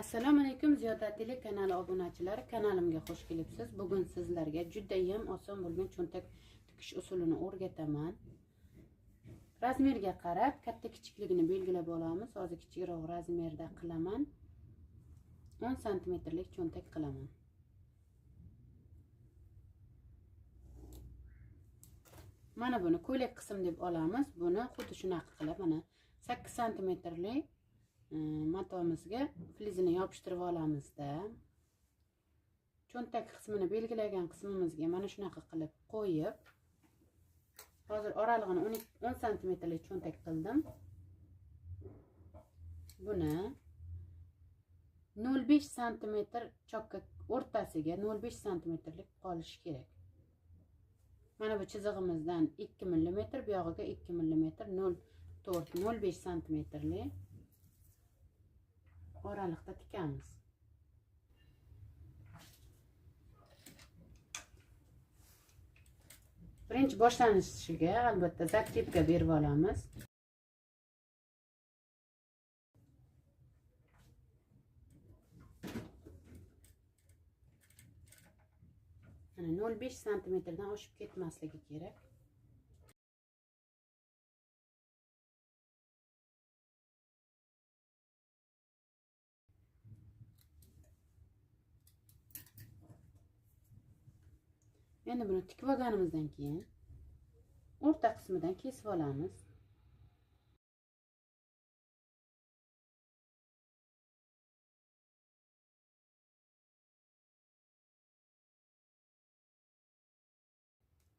Assalomu alaykum Ziyoda telekanali obunachilari, kanalimga xush kelibsiz. Bugun sizlarga juda ham oson bo'lgan cho'ntak tikish usulini o'rgataman. Razmerga qarab katta kichikligini belgilab olamiz. Hozir kichikroq razmerda qilaman. 10 santimetrlik cho'ntak qilaman. Mana buni ko'ylak qism deb olamiz. Buni xuddi shunaqa qilib mana 8 santimetrlik matomizga filizini yopishtirib olamizda. Cho'ntak qismini belgilagan qismimizga mana shunaqa qilib qo'yib, hozir oralig'ini 10 santimetrlik cho'ntak qildim. Buni 0,5 santimetr chokka o'rtasiga 0,5 santimetrlik qolishi kerak. Mana bu chizig'imizdan 2 mm, bu yog'iga 2 mm, 0,5 santimetrlik oraliqda tikamiz. Birinchi boshlanishiga albatta zaktipka berib olamiz. Mana 0,5 santimetrdan oshib ketmasligi kerak. Endi buni tikib olganimizdan keyin o'rta qismidan kesib olamiz.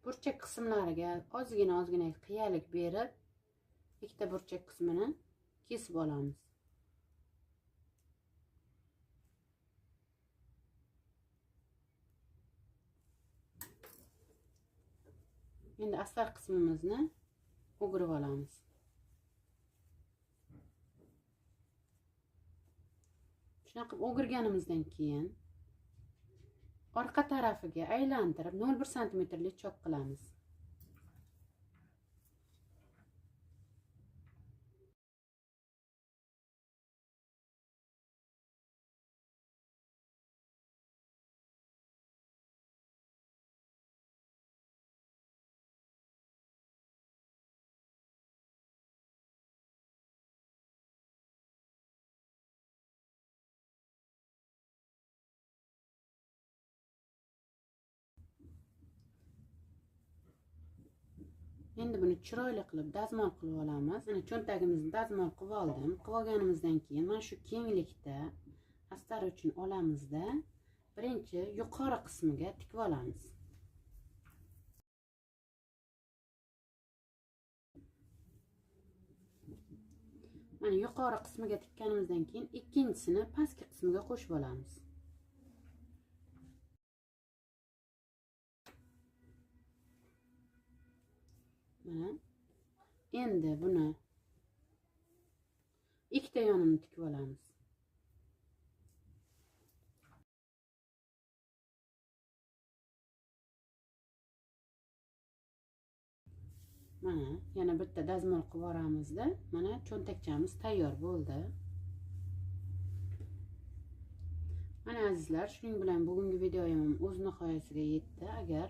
Burchak qismlariga ozgina qiyalik berib, ikkita burchak qismini kesib olamiz. Endi astar qismimizni o'girib olamiz. Shunaqa qilib o'girganimizdan keyin orqa tarafiga aylantirib 0,1 santimetrlik chok qilamiz. Endi buni chiroyli qilib dazmol qilib olamiz. Mana cho'ntagimizni dazmol qilib oldim. Qilib olganimizdan keyin mana shu kenglikda astar uchun olamizda birinchi yuqori qismiga tikib olamiz. Mana yuqori qismiga tikkanimizdan keyin ikkinchisini pastki qismiga qo'shib olamiz. Mana endi buni ikkita yonini tikib olamiz. Mana yana bitta dazmol qilib yuboramizda. Mana cho'ntakchamiz tayyor bo'ldi. Mana azizlar, shuning bilan bugungi videoyim o'z nihoyasiga yetdi. Agar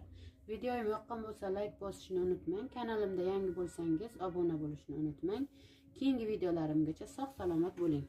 videoyim yoqqan bo'lsa, like bosishni unutmang. Kanalimda yangi bo'lsangiz obuna bo'lishni unutmang. Keyingi videolarimgacha sog' salomat bo'ling.